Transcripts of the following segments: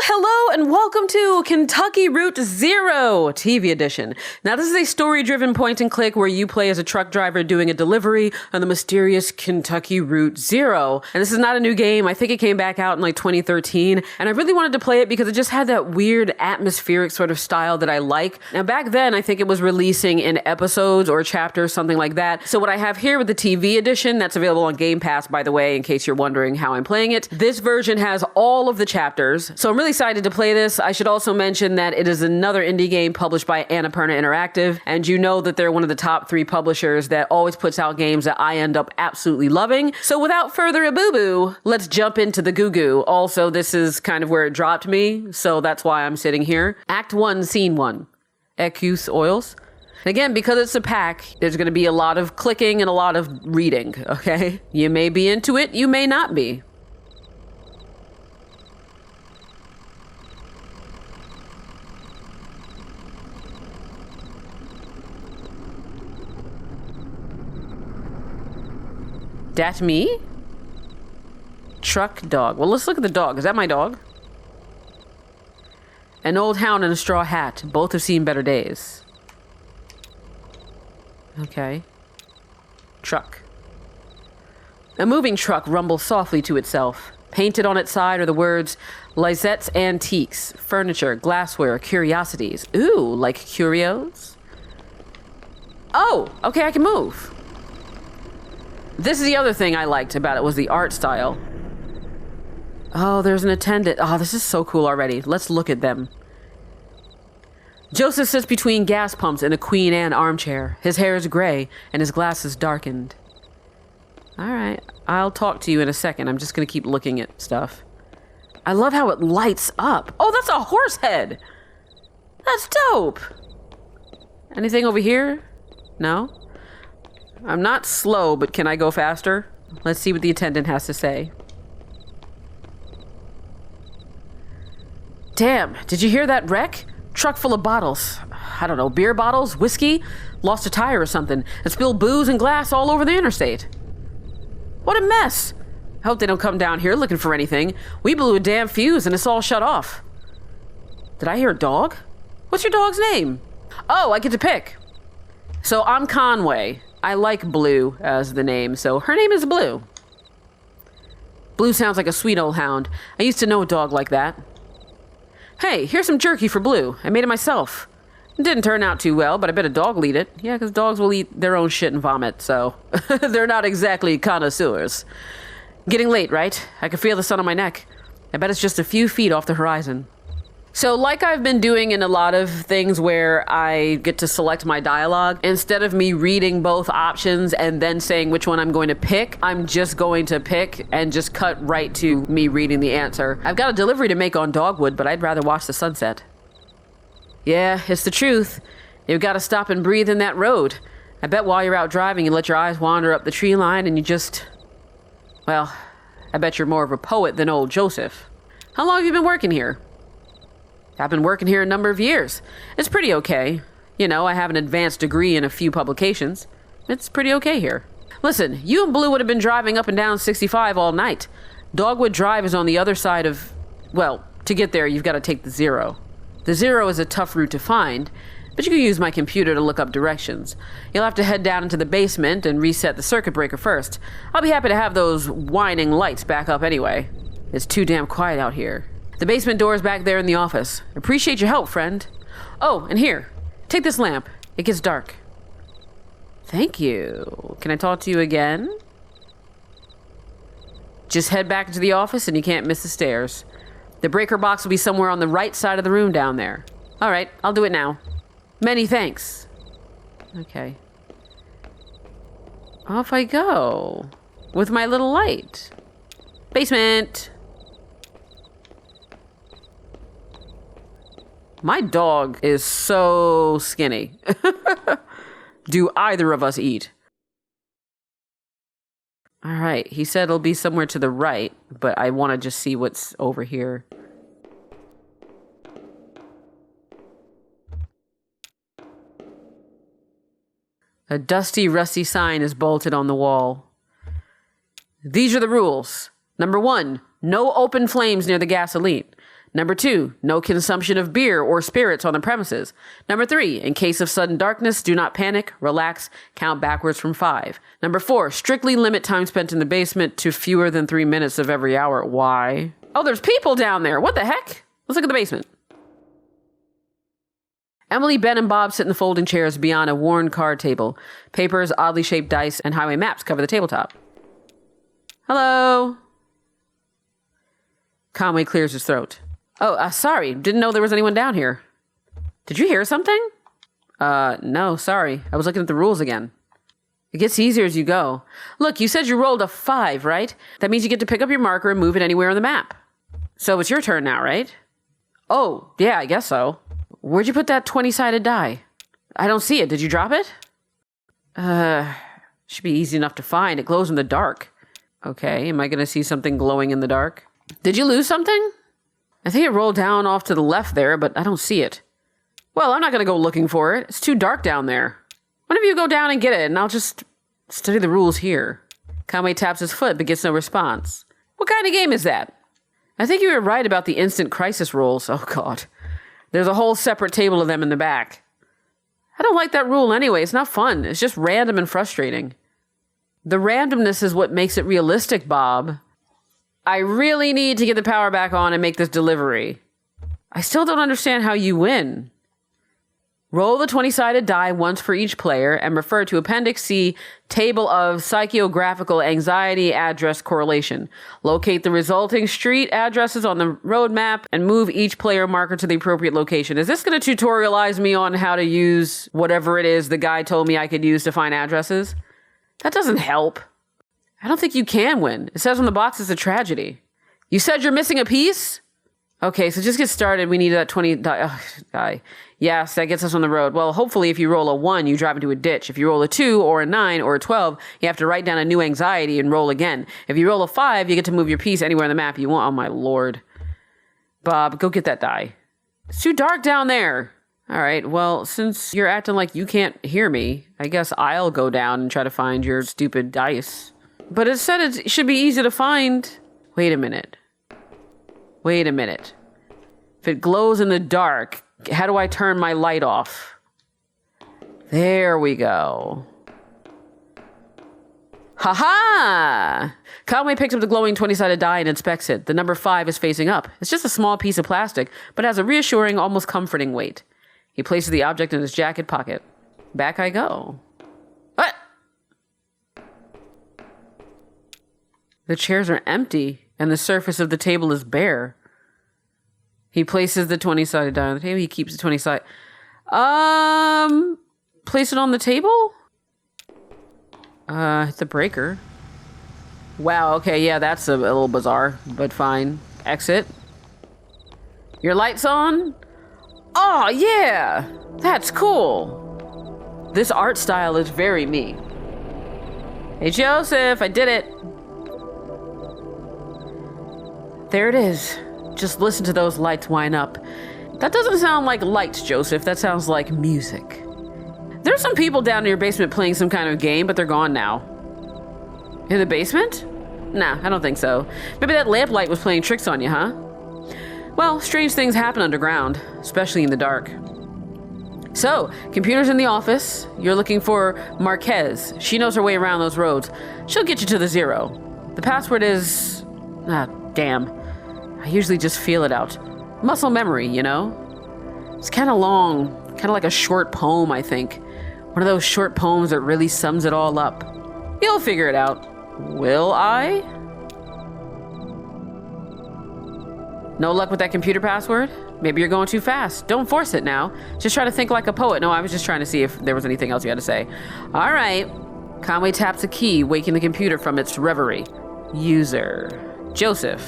Hello, and welcome to Kentucky Route Zero TV edition. Now, this is a story-driven point-and-click where you play as a truck driver doing a delivery on the mysterious Kentucky Route Zero. And this is not a new game. I think it came back out in like 2013, and I really wanted to play it because it just had that weird atmospheric sort of style that I like. Now, back then, I think it was releasing in episodes or chapters, something like that. So what I have here with the TV edition, that's available on Game Pass, by the way, in case you're wondering how I'm playing it. This version has all of the chapters, so I'm really excited to play this. I should also mention that it is another indie game published by Annapurna Interactive, and you know that they're one of the top 3 publishers that always puts out games that I end up absolutely loving. So without further ado, let's jump into the goo-goo. Also, this is kind of where it dropped me, so that's why I'm sitting here. Act 1, Scene 1. Ecuse Oils. Again, because it's a pack, there's going to be a lot of clicking and a lot of reading, okay? You may be into it, you may not be. That me? Truck dog. Well, let's look at the dog. Is that my dog? An old hound and a straw hat. Both have seen better days. Okay. Truck. A moving truck rumbles softly to itself. Painted on its side are the words, Lizette's Antiques, Furniture, Glassware, Curiosities. Ooh, like curios? Oh, okay, I can move. This is the other thing I liked about it, was the art style. Oh, there's an attendant. Oh, this is so cool already. Let's look at them. Joseph sits between gas pumps in a Queen Anne armchair. His hair is gray, and his glasses darkened. All right, I'll talk to you in a second. I'm just going to keep looking at stuff. I love how it lights up. Oh, that's a horse head. That's dope. Anything over here? No? I'm not slow, but can I go faster? Let's see what the attendant has to say. Damn, did you hear that wreck? Truck full of bottles. I don't know, beer bottles, whiskey, lost a tire or something, and spilled booze and glass all over the interstate. What a mess. I hope they don't come down here looking for anything. We blew a damn fuse and it's all shut off. Did I hear a dog? What's your dog's name? Oh, I get to pick. So I'm Conway. I like Blue as the name, so her name is Blue. Blue sounds like a sweet old hound. I used to know a dog like that. Hey, here's some jerky for Blue. I made it myself. It didn't turn out too well, but I bet a dog will eat it. Yeah, because dogs will eat their own shit and vomit, so they're not exactly connoisseurs. Getting late, right? I can feel the sun on my neck. I bet it's just a few feet off the horizon. So like I've been doing in a lot of things where I get to select my dialogue, instead of me reading both options and then saying which one I'm going to pick, I'm just going to pick and just cut right to me reading the answer. I've got a delivery to make on Dogwood, but I'd rather watch the sunset. Yeah, it's the truth. You've got to stop and breathe in that road. I bet while you're out driving, you let your eyes wander up the tree line and you just... Well, I bet you're more of a poet than old Joseph. How long have you been working here? I've been working here a number of years. It's pretty okay. You know, I have an advanced degree in a few publications. It's pretty okay here. Listen, you and Blue would have been driving up and down 65 all night. Dogwood Drive is on the other side of... Well, to get there, you've got to take the Zero. The Zero is a tough route to find, but you can use my computer to look up directions. You'll have to head down into the basement and reset the circuit breaker first. I'll be happy to have those whining lights back up anyway. It's too damn quiet out here. The basement door is back there in the office. Appreciate your help, friend. Oh, and here, take this lamp. It gets dark. Thank you. Can I talk to you again? Just head back into the office and you can't miss the stairs. The breaker box will be somewhere on the right side of the room down there. All right, I'll do it now. Many thanks. Okay. Off I go. With my little light. Basement. My dog is so skinny. Do either of us eat? All right, he said it'll be somewhere to the right, but I want to just see what's over here. A dusty, rusty sign is bolted on the wall. These are the rules. Number 1, no open flames near the gasoline. Number 2, no consumption of beer or spirits on the premises. Number 3, in case of sudden darkness, do not panic, relax, count backwards from 5. Number 4, strictly limit time spent in the basement to fewer than 3 minutes of every hour. Why? Oh, there's people down there. What the heck? Let's look at the basement. Emily, Ben, and Bob sit in the folding chairs beyond a worn card table. Papers, oddly shaped dice, and highway maps cover the tabletop. Hello? Conway clears his throat. Oh, sorry. Didn't know there was anyone down here. Did you hear something? No, sorry. I was looking at the rules again. It gets easier as you go. Look, you said you rolled a 5, right? That means you get to pick up your marker and move it anywhere on the map. So it's your turn now, right? Oh, yeah, I guess so. Where'd you put that 20-sided die? I don't see it. Did you drop it? Should be easy enough to find. It glows in the dark. Okay, am I going to see something glowing in the dark? Did you lose something? I think it rolled down off to the left there, but I don't see it. Well, I'm not going to go looking for it. It's too dark down there. One of you go down and get it, and I'll just study the rules here. Conway taps his foot, but gets no response. What kind of game is that? I think you were right about the instant crisis rules. Oh, God. There's a whole separate table of them in the back. I don't like that rule anyway. It's not fun. It's just random and frustrating. The randomness is what makes it realistic, Bob. I really need to get the power back on and make this delivery. I still don't understand how you win. Roll the 20-sided die once for each player and refer to Appendix C, Table of Psychographical Anxiety Address Correlation. Locate the resulting street addresses on the road map and move each player marker to the appropriate location. Is this going to tutorialize me on how to use whatever it is the guy told me I could use to find addresses? That doesn't help. I don't think you can win. It says on the box it's a tragedy. You said you're missing a piece? Okay, so just get started. We need that 20 die. Yes, that gets us on the road. Well, hopefully if you roll a 1, you drive into a ditch. If you roll a 2 or a 9 or a 12, you have to write down a new anxiety and roll again. If you roll a 5, you get to move your piece anywhere on the map you want. Oh, my Lord. Bob, go get that die. It's too dark down there. All right, well, since you're acting like you can't hear me, I guess I'll go down and try to find your stupid dice. But it said it should be easy to find. Wait a minute. If it glows in the dark, how do I turn my light off? There we go. Ha-ha! Conway picks up the glowing 20-sided die and inspects it. The number 5 is facing up. It's just a small piece of plastic, but has a reassuring, almost comforting weight. He places the object in his jacket pocket. Back I go. What? The chairs are empty, and the surface of the table is bare. He places the 20-sided die on the table. He keeps the 20-sided... Place it on the table? Hit the breaker. Wow, okay, yeah, that's a little bizarre, but fine. Exit. Your light's on? Oh, yeah! That's cool. This art style is very me. Hey, Joseph, I did it. There it is. Just listen to those lights wind up. That doesn't sound like lights, Joseph. That sounds like music. There's some people down in your basement playing some kind of game, but they're gone now. In the basement? Nah, I don't think so. Maybe that lamplight was playing tricks on you, huh? Well, strange things happen underground, especially in the dark. So, computer's in the office. You're looking for Marquez. She knows her way around those roads. She'll get you to the 0. The password is... damn. I usually just feel it out. Muscle memory, you know? It's kind of long. Kind of like a short poem, I think. One of those short poems that really sums it all up. You'll figure it out. Will I? No luck with that computer password? Maybe you're going too fast. Don't force it now. Just try to think like a poet. No, I was just trying to see if there was anything else you had to say. All right. Conway taps a key, waking the computer from its reverie. User. Joseph.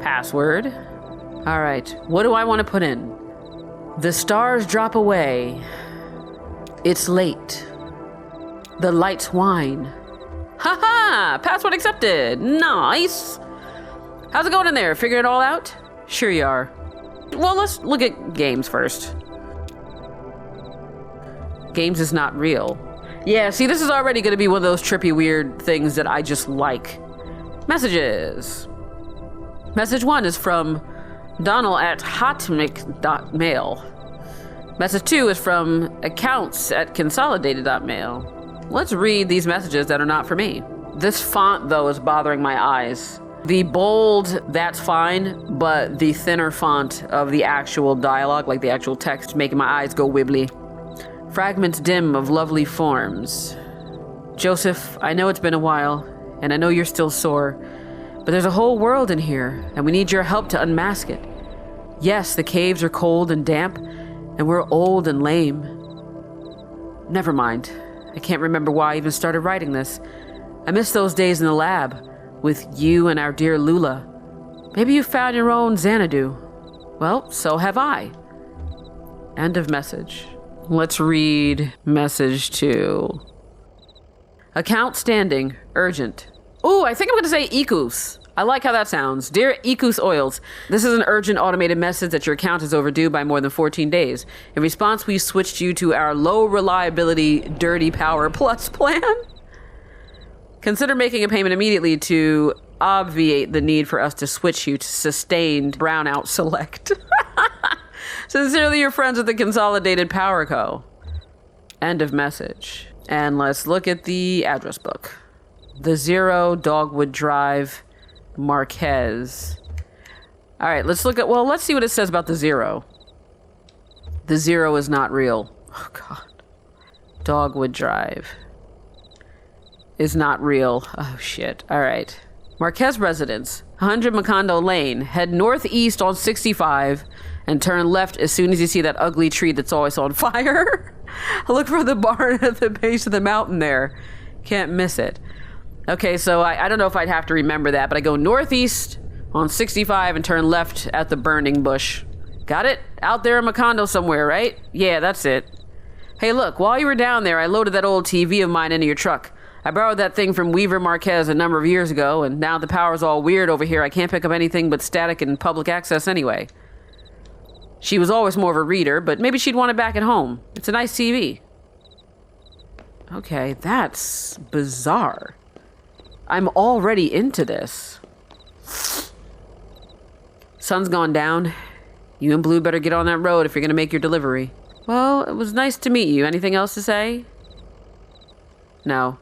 Password. All right. What do I want to put in? The stars drop away. It's late. The lights whine. Ha-ha! Password accepted. Nice. How's it going in there? Figure it all out? Sure you are. Well, let's look at games first. Games is not real. Yeah, see, this is already going to be one of those trippy, weird things that I just like. Messages. Message 1 is from Donald at hotmic.mail. Message 2 is from accounts at consolidated.mail. Let's read these messages that are not for me. This font, though, is bothering my eyes. The bold, that's fine, but the thinner font of the actual dialogue, like the actual text, making my eyes go wibbly. Fragments dim of lovely forms. Joseph, I know it's been a while, and I know you're still sore, but there's a whole world in here, and we need your help to unmask it. Yes, the caves are cold and damp, and we're old and lame. Never mind. I can't remember why I even started writing this. I miss those days in the lab, with you and our dear Lula. Maybe you found your own Xanadu. Well, so have I. End of message. Let's read message 2. Account standing, urgent. Ooh, I think I'm gonna say Ecus. I like how that sounds. Dear Ecus Oils, this is an urgent automated message that your account is overdue by more than 14 days. In response, we switched you to our low reliability Dirty Power Plus plan. Consider making a payment immediately to obviate the need for us to switch you to sustained brownout select. Sincerely, your friends at the Consolidated Power Co. End of message. And let's look at the address book. The 0 Dogwood Drive, Marquez. All right, let's see what it says about the 0. The 0 is not real. Oh, God. Dogwood Drive is not real. Oh, shit. All right. Marquez residence, 100 Macondo Lane. Head northeast on 65 and turn left as soon as you see that ugly tree that's always on fire. Look for the barn at the base of the mountain there. Can't miss it. Okay, so I don't know if I'd have to remember that, but I go northeast on 65 and turn left at the burning bush. Got it? Out there in Macondo somewhere, right? Yeah, that's it. Hey, look, while you were down there, I loaded that old TV of mine into your truck. I borrowed that thing from Weaver Marquez a number of years ago, and now the power's all weird over here. I can't pick up anything but static and public access anyway. She was always more of a reader, but maybe she'd want it back at home. It's a nice TV. Okay, that's bizarre. I'm already into this. Sun's gone down. You and Blue better get on that road if you're going to make your delivery. Well, it was nice to meet you. Anything else to say? No.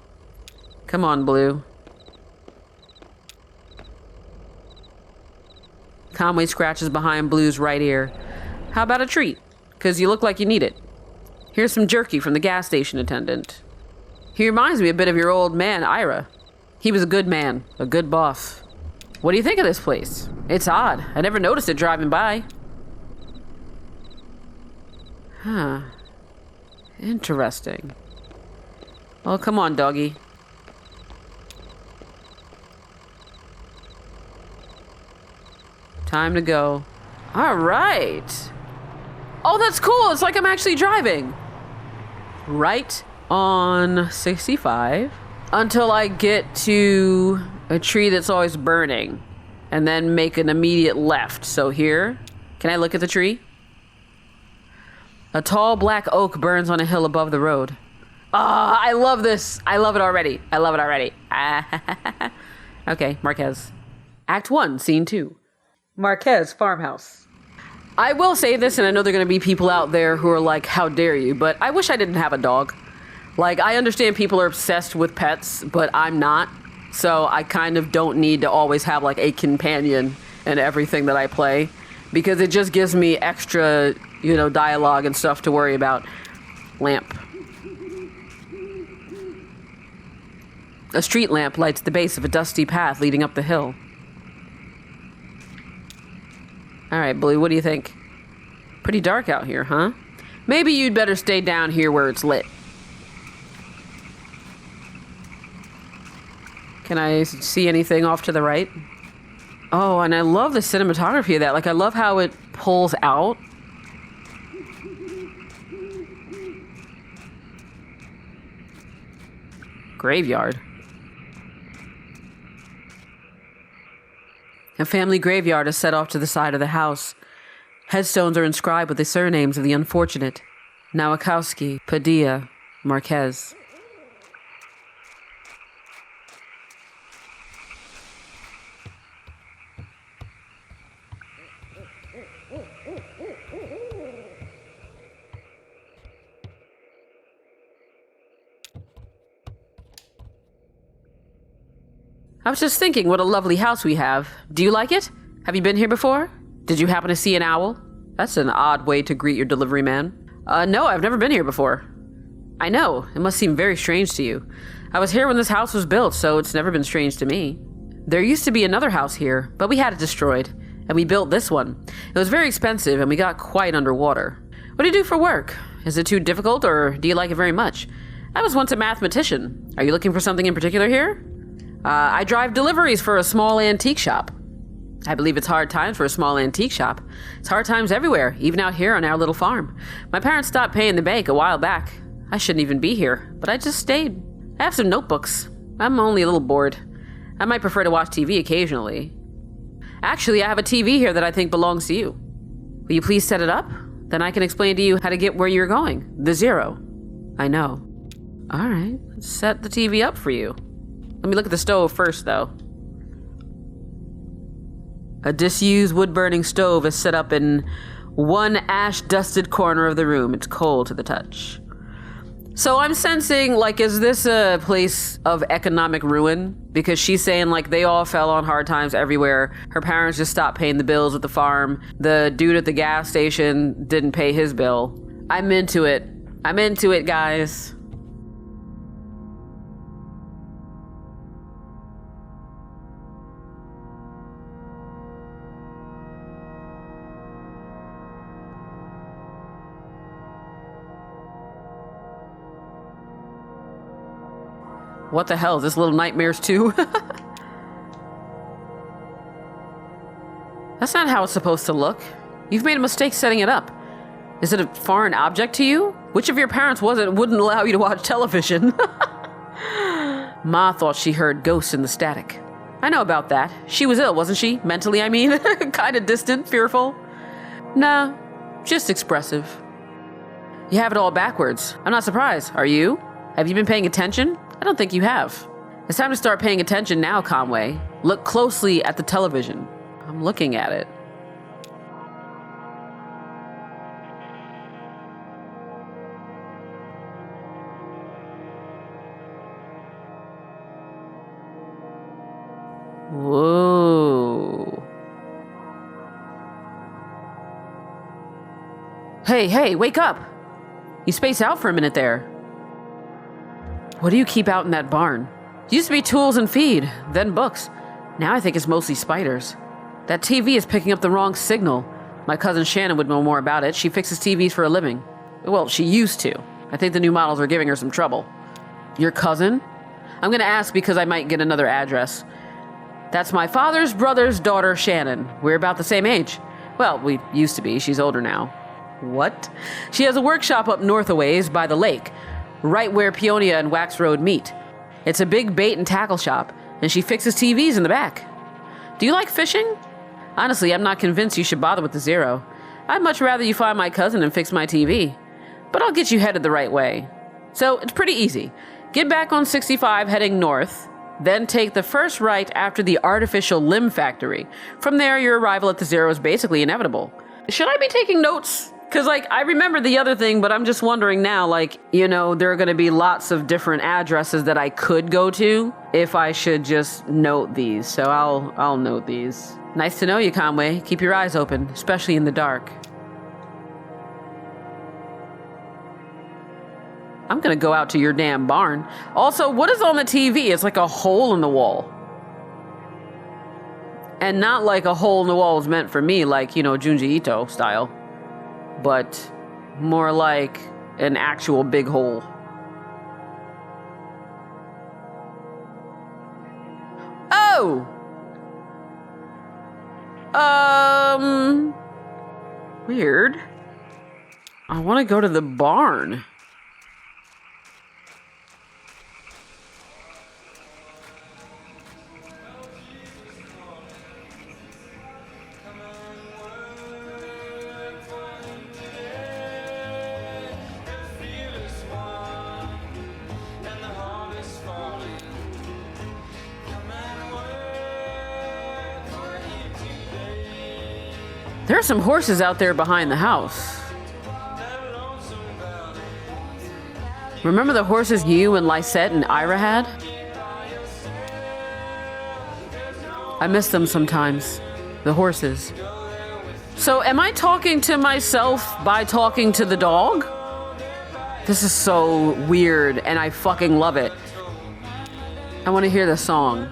Come on, Blue. Conway scratches behind Blue's right ear. How about a treat? 'Cause you look like you need it. Here's some jerky from the gas station attendant. He reminds me a bit of your old man, Ira. He was a good man, a good boss. What do you think of this place? It's odd. I never noticed it driving by. Huh. Interesting. Well, come on, doggy. Time to go. All right. Oh, that's cool. It's like I'm actually driving. Right on 65 until I get to a tree that's always burning and then make an immediate left. So here, can I look at the tree? A tall black oak burns on a hill above the road. Ah, I love this. I love it already. I love it already. Okay, Marquez. Act 1, Scene 2. Marquez farmhouse. I will say this, and I know there are going to be people out there who are like, how dare you, but I wish I didn't have a dog. Like, I understand people are obsessed with pets, but I'm not. So I kind of don't need to always have like a companion in everything that I play, because it just gives me extra, dialogue and stuff to worry about. Lamp. A street lamp lights the base of a dusty path leading up the hill. All right, Blue, what do you think? Pretty dark out here, huh? Maybe you'd better stay down here where it's lit. Can I see anything off to the right? Oh, and I love the cinematography of that. Like, I love how it pulls out. Graveyard. A family graveyard is set off to the side of the house. Headstones are inscribed with the surnames of the unfortunate. Nowakowski, Padilla, Marquez. I was just thinking what a lovely house we have. Do you like it? Have you been here before? Did you happen to see an owl? That's an odd way to greet your delivery man. No, I've never been here before. I know, it must seem very strange to you. I was here when this house was built, so it's never been strange to me. There used to be another house here, but we had it destroyed, and we built this one. It was very expensive, and we got quite underwater. What do you do for work? Is it too difficult, or do you like it very much? I was once a mathematician. Are you looking for something in particular here? I drive deliveries for a small antique shop. I believe it's hard times for a small antique shop. It's hard times everywhere, even out here on our little farm. My parents stopped paying the bank a while back. I shouldn't even be here, but I just stayed. I have some notebooks. I'm only a little bored. I might prefer to watch TV occasionally. Actually, I have a TV here that I think belongs to you. Will you please set it up? Then I can explain to you how to get where you're going. The zero. I know. All right, let's set the TV up for you. Let me look at the stove first, though. A disused wood-burning stove is set up in one ash-dusted corner of the room. It's cold to the touch. So I'm sensing, like, is this a place of economic ruin? Because she's saying, like, they all fell on hard times everywhere. Her parents just stopped paying the bills at the farm. The dude at the gas station didn't pay his bill. I'm into it. I'm into it, guys. What the hell? Is this Little Nightmares 2? That's not how it's supposed to look. You've made a mistake setting it up. Is it a foreign object to you? Which of your parents wouldn't allow you to watch television? Ma thought she heard ghosts in the static. I know about that. She was ill, wasn't she? Mentally, I mean. Kind of distant, fearful. Nah, just expressive. You have it all backwards. I'm not surprised. Are you? Have you been paying attention? I don't think you have. It's time to start paying attention now, Conway. Look closely at the television. I'm looking at it. Whoa. Hey, wake up! You spaced out for a minute there. What do you keep out in that barn? Used to be tools and feed, then books. Now I think it's mostly spiders. That TV is picking up the wrong signal. My cousin Shannon would know more about it. She fixes TVs for a living. Well, she used to. I think the new models are giving her some trouble. Your cousin? I'm gonna ask because I might get another address. That's my father's brother's daughter, Shannon. We're about the same age. Well, we used to be. She's older now. What? She has a workshop up north a ways by the lake, right where Peonia and Wax Road meet. It's a big bait and tackle shop, and she fixes TVs in the back. Do you like fishing? Honestly, I'm not convinced you should bother with the zero. I'd much rather you find my cousin and fix my TV. But I'll get you headed the right way. So it's pretty easy. Get back on 65 heading north, then take the first right after the artificial limb factory. From there, your arrival at the zero is basically inevitable. Should I be taking notes? Because, like, I remember the other thing, but I'm just wondering now, like, you know, there are going to be lots of different addresses that I could go to if I should just note these. So I'll note these. Nice to know you, Conway. Keep your eyes open, especially in the dark. I'm going to go out to your damn barn. Also, what is on the TV? It's like a hole in the wall. And not like a hole in the wall is meant for me, like, you know, Junji Ito style. But more like an actual big hole. Oh! Weird. I want to go to the barn. There are some horses out there behind the house. Remember the horses you and Lysette and Ira had? I miss them sometimes. The horses. So am I talking to myself by talking to the dog? This is so weird, and I fucking love it. I want to hear the song.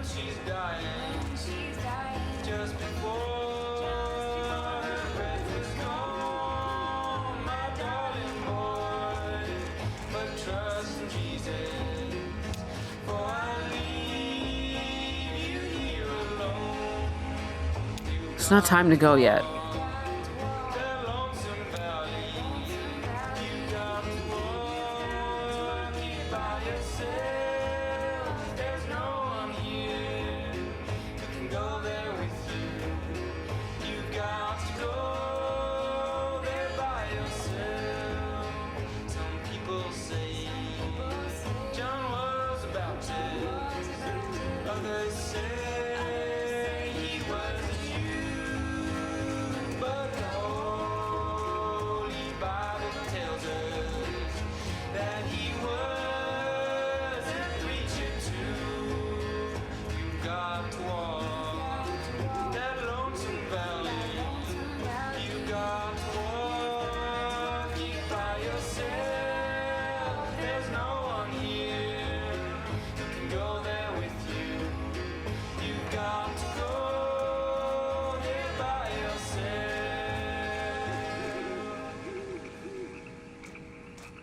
It's not time to go yet.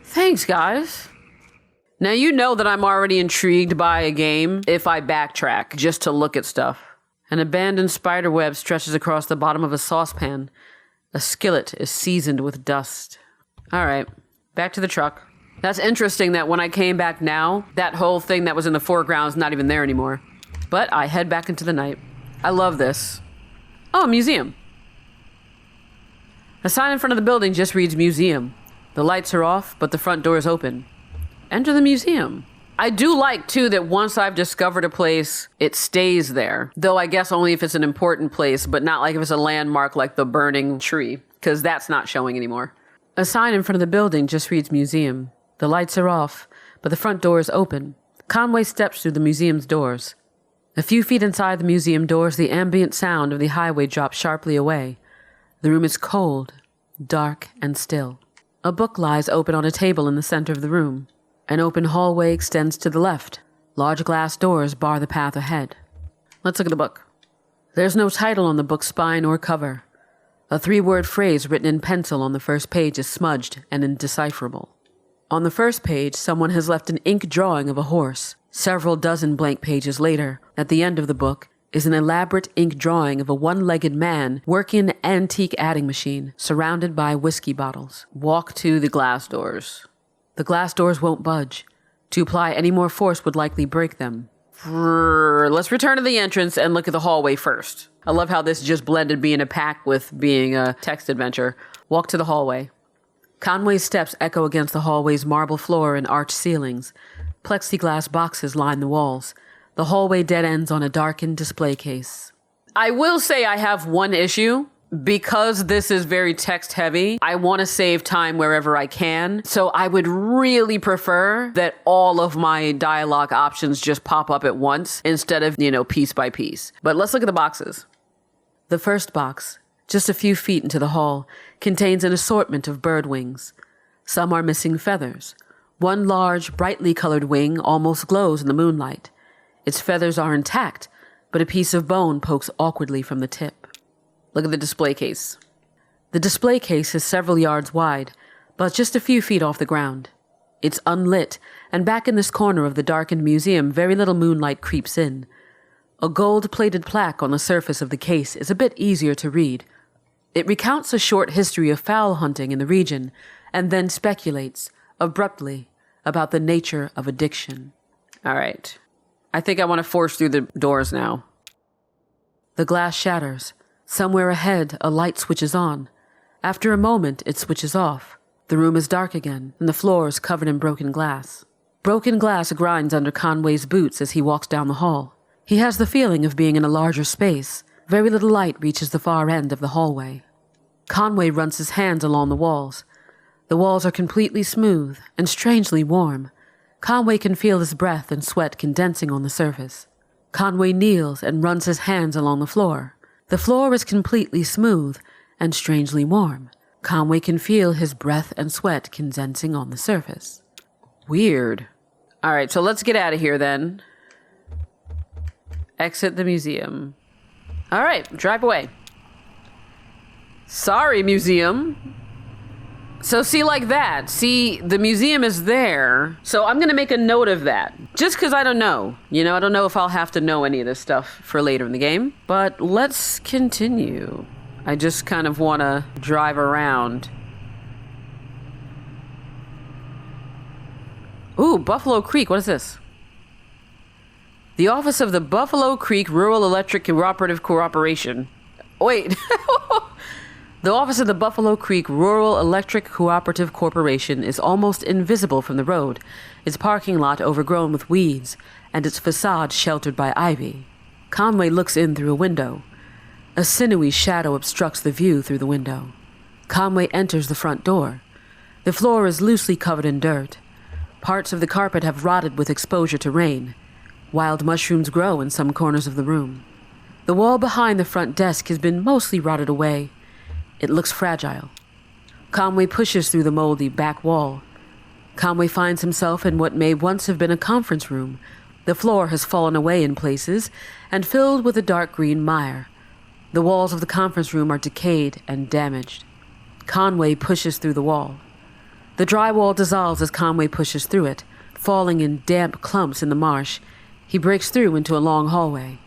Thanks, guys. Now you know that I'm already intrigued by a game if I backtrack just to look at stuff. An abandoned spider web stretches across the bottom of a saucepan. A skillet is seasoned with dust. All right, back to the truck. That's interesting that when I came back now, that whole thing that was in the foreground is not even there anymore. But I head back into the night. I love this. Oh, a museum. A sign in front of the building just reads museum. The lights are off, but the front door is open. Enter the museum. I do like, too, that once I've discovered a place, it stays there. Though I guess only if it's an important place, but not like if it's a landmark like the burning tree, because that's not showing anymore. A sign in front of the building just reads museum. The lights are off, but the front door is open. Conway steps through the museum's doors. A few feet inside the museum doors, the ambient sound of the highway drops sharply away. The room is cold, dark, and still. A book lies open on a table in the center of the room. An open hallway extends to the left. Large glass doors bar the path ahead. Let's look at the book. There's no title on the book's spine or cover. A 3-word phrase written in pencil on the first page is smudged and indecipherable. On the first page, someone has left an ink drawing of a horse. Several dozen blank pages later, at the end of the book, is an elaborate ink drawing of a one-legged man working an antique adding machine, surrounded by whiskey bottles. Walk to the glass doors. The glass doors won't budge. To apply any more force would likely break them. Let's return to the entrance and look at the hallway first. I love how this just blended being a pack with being a text adventure. Walk to the hallway. Conway's steps echo against the hallway's marble floor and arched ceilings. Plexiglass boxes line the walls. The hallway dead ends on a darkened display case. I will say I have one issue. Because this is very text heavy, I want to save time wherever I can. So I would really prefer that all of my dialogue options just pop up at once instead of, piece by piece. But let's look at the boxes. The first box, just a few feet into the hall, contains an assortment of bird wings. Some are missing feathers. One large, brightly colored wing almost glows in the moonlight. Its feathers are intact, but a piece of bone pokes awkwardly from the tip. Look at the display case. The display case is several yards wide, but just a few feet off the ground. It's unlit, and back in this corner of the darkened museum, very little moonlight creeps in. A gold-plated plaque on the surface of the case is a bit easier to read. It recounts a short history of fowl hunting in the region, and then speculates, abruptly, about the nature of addiction. All right. I think I want to force through the doors now. The glass shatters. Somewhere ahead, a light switches on. After a moment, it switches off. The room is dark again, and the floor is covered in broken glass. Broken glass grinds under Conway's boots as he walks down the hall. He has the feeling of being in a larger space. Very little light reaches the far end of the hallway. Conway runs his hands along the walls. The walls are completely smooth and strangely warm. Conway can feel his breath and sweat condensing on the surface. Conway kneels and runs his hands along the floor. The floor is completely smooth and strangely warm. Conway can feel his breath and sweat condensing on the surface. Weird. All right, so let's get out of here then. Exit the museum. All right, drive away. Sorry, museum. So see, like that. See, the museum is there. So I'm going to make a note of that. Just because I don't know. You know, I don't know if I'll have to know any of this stuff for later in the game. But let's continue. I just kind of want to drive around. Ooh, Buffalo Creek. What is this? The office of the Buffalo Creek Rural Electric Cooperative Corporation. Wait. The office of the Buffalo Creek Rural Electric Cooperative Corporation is almost invisible from the road, its parking lot overgrown with weeds, and its facade sheltered by ivy. Conway looks in through a window. A sinewy shadow obstructs the view through the window. Conway enters the front door. The floor is loosely covered in dirt. Parts of the carpet have rotted with exposure to rain. Wild mushrooms grow in some corners of the room. The wall behind the front desk has been mostly rotted away. It looks fragile. Conway pushes through the moldy back wall. Conway finds himself in what may once have been a conference room. The floor has fallen away in places and filled with a dark green mire. The walls of the conference room are decayed and damaged. Conway pushes through the wall. The drywall dissolves as Conway pushes through it, falling in damp clumps in the marsh. He breaks through into a long hallway.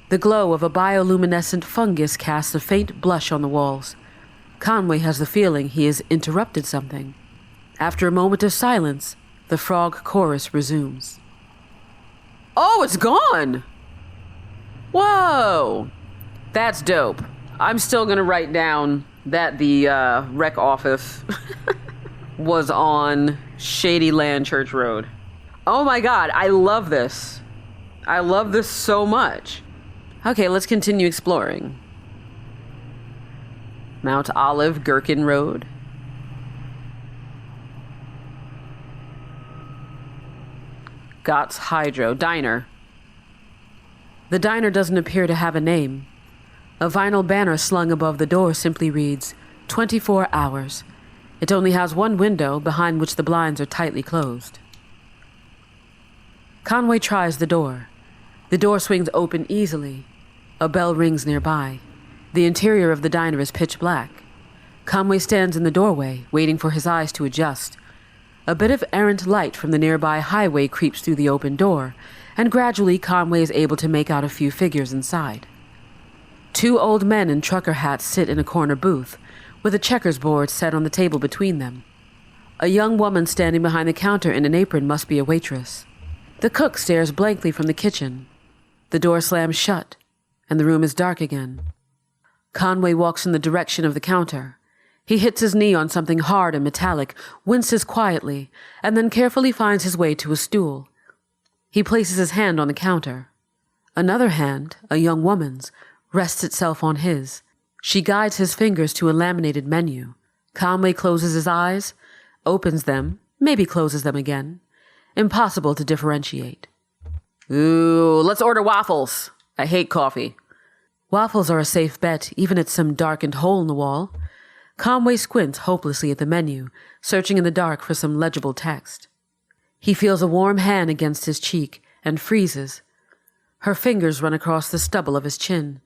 The glow of a bioluminescent fungus casts a faint blush on the walls. Conway has the feeling he has interrupted something. After a moment of silence, the frog chorus resumes. Oh, it's gone! Whoa! That's dope. I'm still gonna write down that the rec office was on Shady Land Church Road. Oh my god, I love this. I love this so much. Okay, let's continue exploring. Mount Olive Gherkin Road. Gott's Hydro Diner. The diner doesn't appear to have a name. A vinyl banner slung above the door simply reads, 24 hours. It only has one window, behind which the blinds are tightly closed. Conway tries the door. The door swings open easily. A bell rings nearby. The interior of the diner is pitch black. Conway stands in the doorway, waiting for his eyes to adjust. A bit of errant light from the nearby highway creeps through the open door, and gradually Conway is able to make out a few figures inside. Two old men in trucker hats sit in a corner booth, with a checkers board set on the table between them. A young woman standing behind the counter in an apron must be a waitress. The cook stares blankly from the kitchen. The door slams shut, and the room is dark again. Conway walks in the direction of the counter. He hits his knee on something hard and metallic, winces quietly, and then carefully finds his way to a stool. He places his hand on the counter. Another hand, a young woman's, rests itself on his. She guides his fingers to a laminated menu. Conway closes his eyes, opens them, maybe closes them again. Impossible to differentiate. Ooh, let's order waffles. I hate coffee. Waffles are a safe bet, even at some darkened hole in the wall. Conway squints hopelessly at the menu, searching in the dark for some legible text. He feels a warm hand against his cheek and freezes. Her fingers run across the stubble of his chin.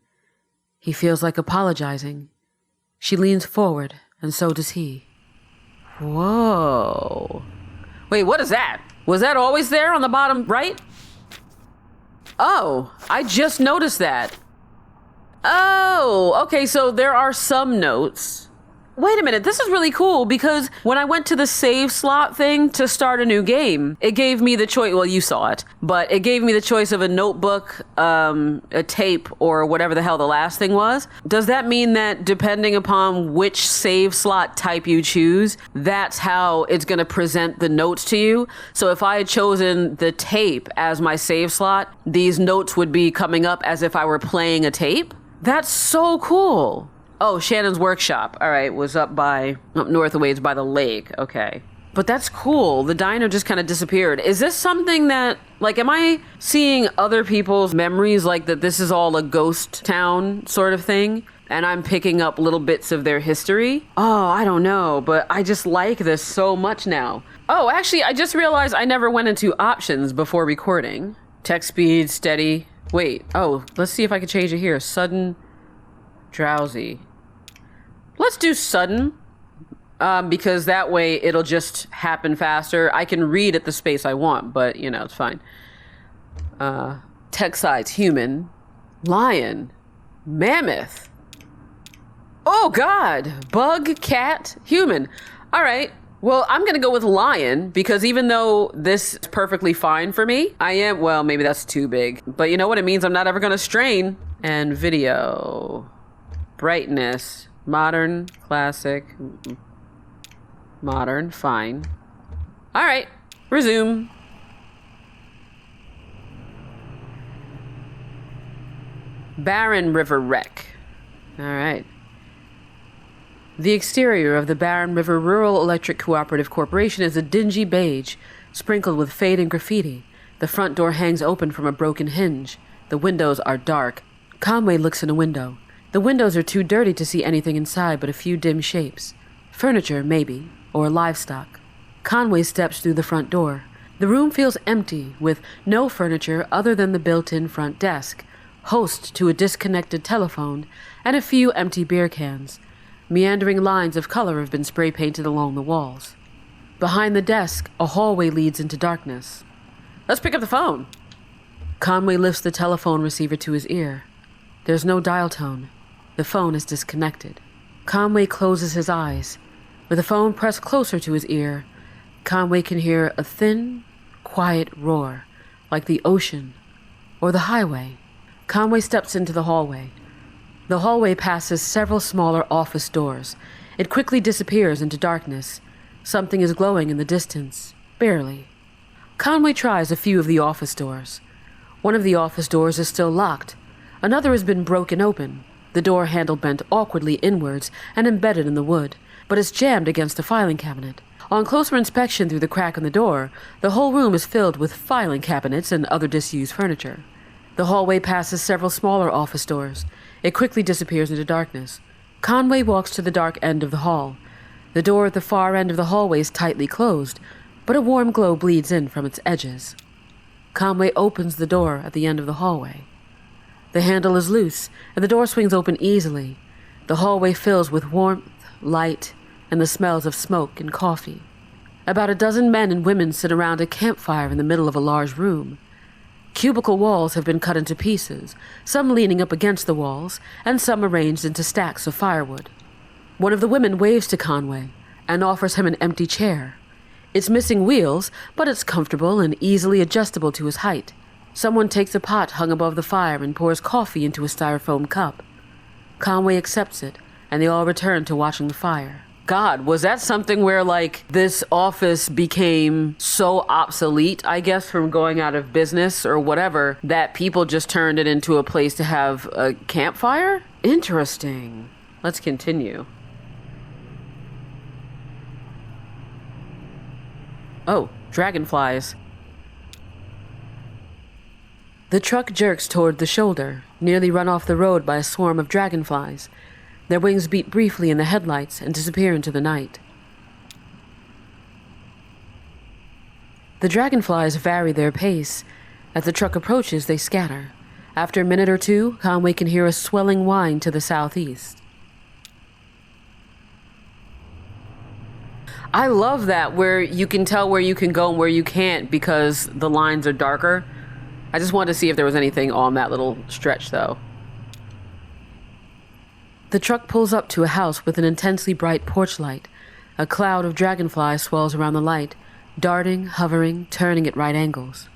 He feels like apologizing. She leans forward, and so does he. Whoa. Wait, what is that? Was that always there on the bottom right? Oh, I just noticed that. Oh, okay, so there are some notes. Wait a minute, this is really cool because when I went to the save slot thing to start a new game, it gave me the choice, well, you saw it, but it gave me the choice of a notebook, a tape, or whatever the hell the last thing was. Does that mean that depending upon which save slot type you choose, that's how it's going to present the notes to you? So if I had chosen the tape as my save slot, these notes would be coming up as if I were playing a tape? That's so cool. Oh, Shannon's Workshop. All right, was up north a ways by the lake. Okay. But that's cool. The diner just kind of disappeared. Is this something that, like, am I seeing other people's memories, like that this is all a ghost town sort of thing? And I'm picking up little bits of their history? Oh, I don't know, but I just like this so much now. Oh, actually, I just realized I never went into options before recording. Text speed, steady. Wait, oh, let's see if I can change it here. Sudden, drowsy. Let's do sudden. Because that way it'll just happen faster. I can read at the space I want, but, you know, it's fine. Text size, human. Lion. Mammoth. Oh, God. Bug, cat, human. All right. Well, I'm going to go with lion, because even though this is perfectly fine for me, well, maybe that's too big. But you know what it means? I'm not ever going to strain. And video. Brightness. Modern. Classic. Modern, fine. All right, resume. Barren River wreck. All right. The exterior of the Barren River Rural Electric Cooperative Corporation is a dingy beige, sprinkled with fading graffiti. The front door hangs open from a broken hinge. The windows are dark. Conway looks in a window. The windows are too dirty to see anything inside but a few dim shapes. Furniture, maybe. Or livestock. Conway steps through the front door. The room feels empty, with no furniture other than the built-in front desk, host to a disconnected telephone, and a few empty beer cans. Meandering lines of color have been spray-painted along the walls. Behind the desk, a hallway leads into darkness. Let's pick up the phone. Conway lifts the telephone receiver to his ear. There's no dial tone. The phone is disconnected. Conway closes his eyes. With the phone pressed closer to his ear, Conway can hear a thin, quiet roar, like the ocean or the highway. Conway steps into the hallway. The hallway passes several smaller office doors. It quickly disappears into darkness. Something is glowing in the distance, barely. Conway tries a few of the office doors. One of the office doors is still locked. Another has been broken open, the door handle bent awkwardly inwards and embedded in the wood, but is jammed against a filing cabinet. On closer inspection through the crack in the door, the whole room is filled with filing cabinets and other disused furniture. The hallway passes several smaller office doors. It quickly disappears into darkness. Conway walks to the dark end of the hall. The door at the far end of the hallway is tightly closed, but a warm glow bleeds in from its edges. Conway opens the door at the end of the hallway. The handle is loose, and the door swings open easily. The hallway fills with warmth, light, and the smells of smoke and coffee. About a dozen men and women sit around a campfire in the middle of a large room. Cubicle walls have been cut into pieces, some leaning up against the walls, and some arranged into stacks of firewood. One of the women waves to Conway and offers him an empty chair. It's missing wheels, but it's comfortable and easily adjustable to his height. Someone takes a pot hung above the fire and pours coffee into a styrofoam cup. Conway accepts it, and they all return to watching the fire. God, was that something where, like, this office became so obsolete, I guess, from going out of business or whatever, that people just turned it into a place to have a campfire? Interesting. Let's continue. Oh, dragonflies. The truck jerks toward the shoulder, nearly run off the road by a swarm of dragonflies. Their wings beat briefly in the headlights and disappear into the night. The dragonflies vary their pace. As the truck approaches, they scatter. After a minute or two, Conway can hear a swelling whine to the southeast. I love that, where you can tell where you can go and where you can't because the lines are darker. I just wanted to see if there was anything on that little stretch, though. The truck pulls up to a house with an intensely bright porch light. A cloud of dragonflies swells around the light, darting, hovering, turning at right angles.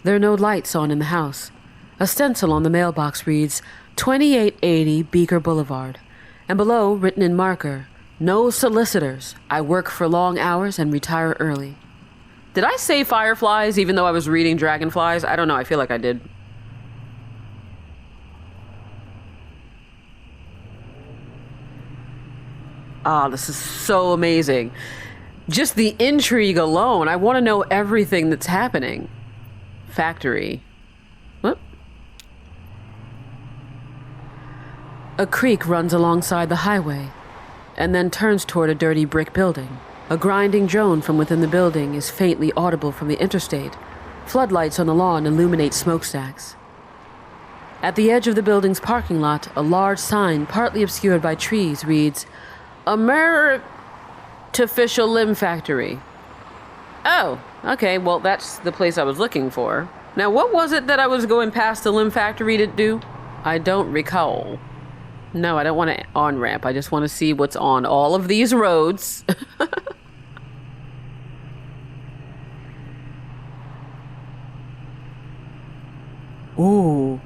There are no lights on in the house. A stencil on the mailbox reads, 2880 Beaker Boulevard, and below, written in marker, "No solicitors. I work for long hours and retire early." Did I say fireflies even though I was reading dragonflies? I don't know. I feel like I did. Ah, this is so amazing. Just the intrigue alone. I want to know everything that's happening. Factory. What? A creek runs alongside the highway and then turns toward a dirty brick building. A grinding drone from within the building is faintly audible from the interstate. Floodlights on the lawn illuminate smokestacks. At the edge of the building's parking lot, a large sign, partly obscured by trees, reads, Artificial Limb Factory. Oh, okay, well, that's the place I was looking for. Now, what was it that I was going past the limb factory to do? I don't recall. No, I don't want to on-ramp. I just want to see what's on all of these roads. Ooh.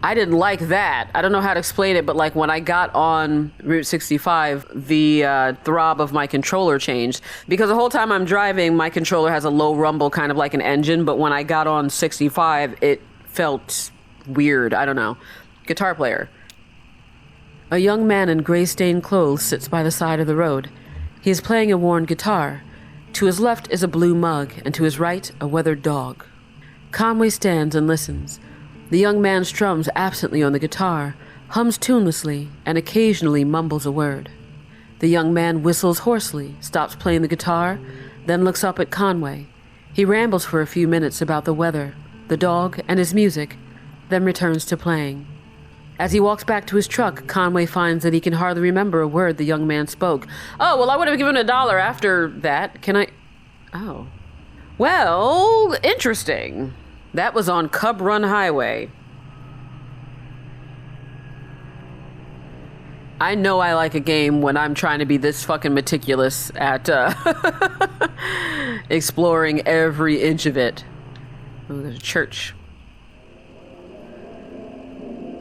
I didn't like that. I don't know how to explain it, but like when I got on Route 65, the throb of my controller changed. Because the whole time I'm driving, my controller has a low rumble, kind of like an engine, but when I got on 65, it felt weird. I don't know. Guitar player. A young man in gray-stained clothes sits by the side of the road. He is playing a worn guitar. To his left is a blue mug, and to his right, a weathered dog. Conway stands and listens. The young man strums absently on the guitar, hums tunelessly, and occasionally mumbles a word. The young man whistles hoarsely, stops playing the guitar, then looks up at Conway. He rambles for a few minutes about the weather, the dog, and his music, then returns to playing. As he walks back to his truck, Conway finds that he can hardly remember a word the young man spoke. Oh, well, I would have given $1 after that. Can I... Oh. Well, interesting. That was on Cub Run Highway. I know I like a game when I'm trying to be this fucking meticulous at exploring every inch of it. Oh, there's a church.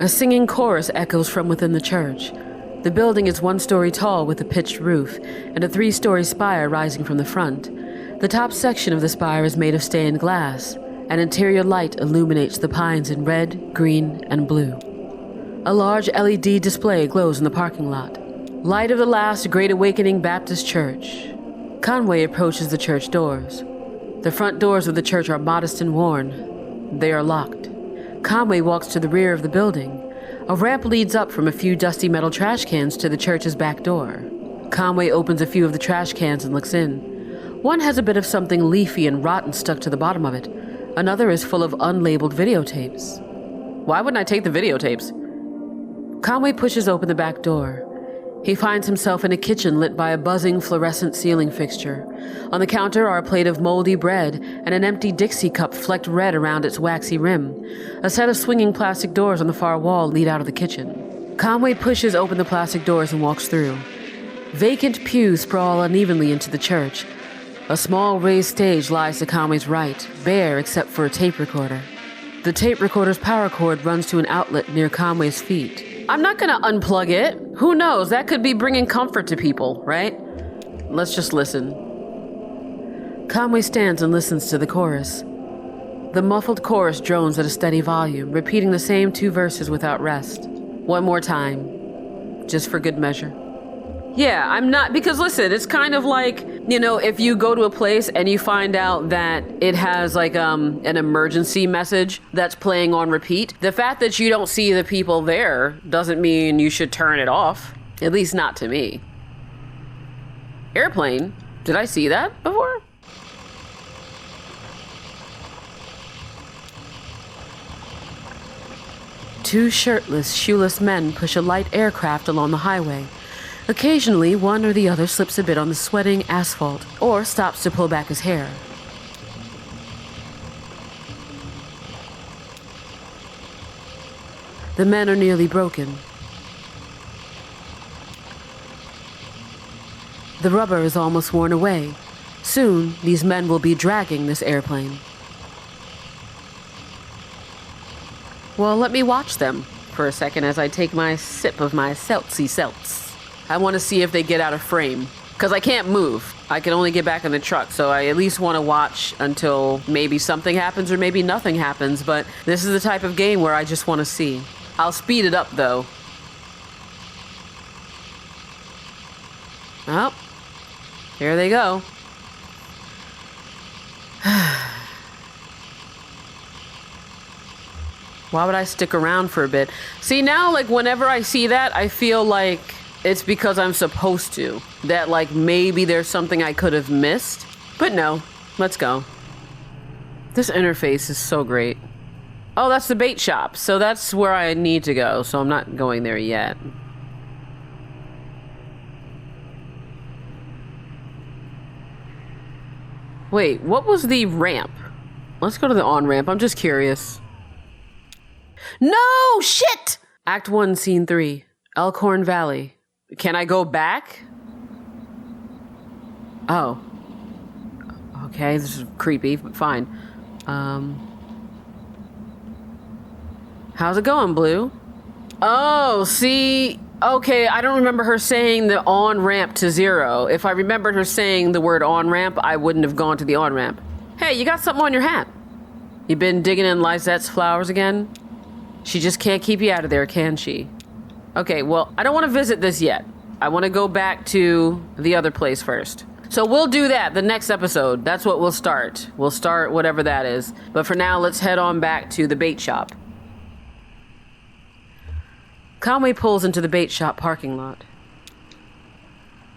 A singing chorus echoes from within the church. The building is 1 story tall with a pitched roof and a 3-story spire rising from the front. The top section of the spire is made of stained glass. An interior light illuminates the pines in red, green, and blue. A large LED display glows in the parking lot. Light of the last Great Awakening Baptist Church. Conway approaches the church doors. The front doors of the church are modest and worn. They are locked. Conway walks to the rear of the building. A ramp leads up from a few dusty metal trash cans to the church's back door. Conway opens a few of the trash cans and looks in. One has a bit of something leafy and rotten stuck to the bottom of it. Another is full of unlabeled videotapes. Why wouldn't I take the videotapes? Conway pushes open the back door. He finds himself in a kitchen lit by a buzzing fluorescent ceiling fixture. On the counter are a plate of moldy bread and an empty Dixie cup flecked red around its waxy rim. A set of swinging plastic doors on the far wall lead out of the kitchen. Conway pushes open the plastic doors and walks through. Vacant pews sprawl unevenly into the church. A small raised stage lies to Conway's right, bare except for a tape recorder. The tape recorder's power cord runs to an outlet near Conway's feet. I'm not gonna unplug it. Who knows? That could be bringing comfort to people, right? Let's just listen. Conway stands and listens to the chorus. The muffled chorus drones at a steady volume, repeating the same 2 verses without rest. One more time, just for good measure. Yeah, I'm not, because listen, it's kind of like, you know, if you go to a place and you find out that it has like an emergency message that's playing on repeat, the fact that you don't see the people there doesn't mean you should turn it off. At least not to me. Airplane? Did I see that before? Two shirtless, shoeless men push a light aircraft along the highway. Occasionally, one or the other slips a bit on the sweating asphalt or stops to pull back his hair. The men are nearly broken. The rubber is almost worn away. Soon, these men will be dragging this airplane. Well, let me watch them for a second as I take my sip of my seltzy seltz. I want to see if they get out of frame, because I can't move. I can only get back in the truck, so I at least want to watch until maybe something happens or maybe nothing happens, but this is the type of game where I just want to see. I'll speed it up, though. Oh. Here they go. Why would I stick around for a bit? See, now, like, whenever I see that, I feel like it's because I'm supposed to. That, like, maybe there's something I could have missed. But no, let's go. This interface is so great. Oh, that's the bait shop. So that's where I need to go. So I'm not going there yet. Wait, what was the ramp? Let's go to the on-ramp. I'm just curious. No! Shit! Act 1, Scene 3. ELKHORN Valley. Can I go back? Oh. Okay, this is creepy, but fine. How's it going, Blue? Oh, see... Okay, I don't remember her saying the on-ramp to 0. If I remembered her saying the word on-ramp, I wouldn't have gone to the on-ramp. Hey, you got something on your hat. You been digging in Lizette's flowers again? She just can't keep you out of there, can she? Okay, well, I don't want to visit this yet. I want to go back to the other place first. So we'll do that the next episode. That's what we'll start. We'll start whatever that is. But for now, let's head on back to the bait shop. Conway pulls into the bait shop parking lot.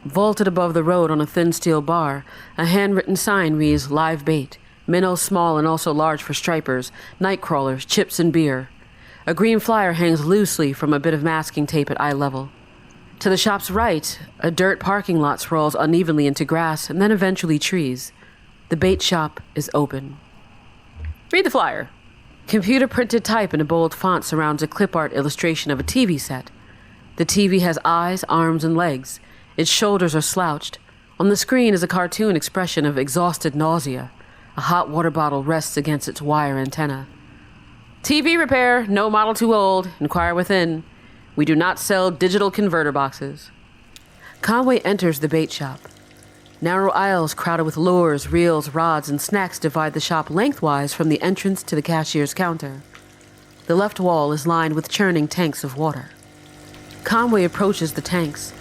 Vaulted above the road on a thin steel bar, a handwritten sign reads, "Live bait. Minnows small and also large for stripers, night crawlers, chips and beer." A green flyer hangs loosely from a bit of masking tape at eye level. To the shop's right, a dirt parking lot sprawls unevenly into grass and then eventually trees. The bait shop is open. Read the flyer. Computer-printed type in a bold font surrounds a clip art illustration of a TV set. The TV has eyes, arms, and legs. Its shoulders are slouched. On the screen is a cartoon expression of exhausted nausea. A hot water bottle rests against its wire antenna. TV repair, no model too old. Inquire within. We do not sell digital converter boxes. Conway enters the bait shop. Narrow aisles crowded with lures, reels, rods, and snacks divide the shop lengthwise from the entrance to the cashier's counter. The left wall is lined with churning tanks of water. Conway approaches the tanks.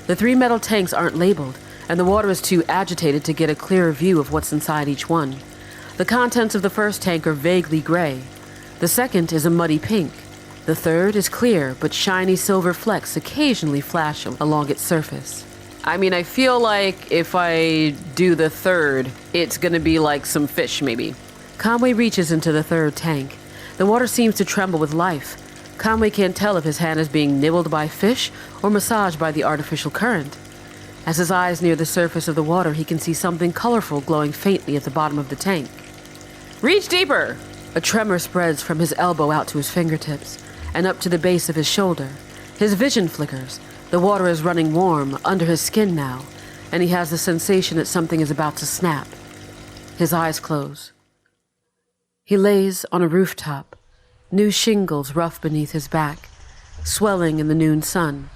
The 3 metal tanks aren't labeled, and the water is too agitated to get a clearer view of what's inside each one. The contents of the first tank are vaguely gray. The second is a muddy pink. The third is clear, but shiny silver flecks occasionally flash along its surface. I mean, I feel like if I do the third, it's gonna be like some fish, maybe. Conway reaches into the third tank. The water seems to tremble with life. Conway can't tell if his hand is being nibbled by fish or massaged by the artificial current. As his eyes near the surface of the water, he can see something colorful glowing faintly at the bottom of the tank. Reach deeper! A tremor spreads from his elbow out to his fingertips and up to the base of his shoulder. His vision flickers. The water is running warm under his skin now, and he has the sensation that something is about to snap. His eyes close. He lays on a rooftop, new shingles rough beneath his back, swelling in the noon sun.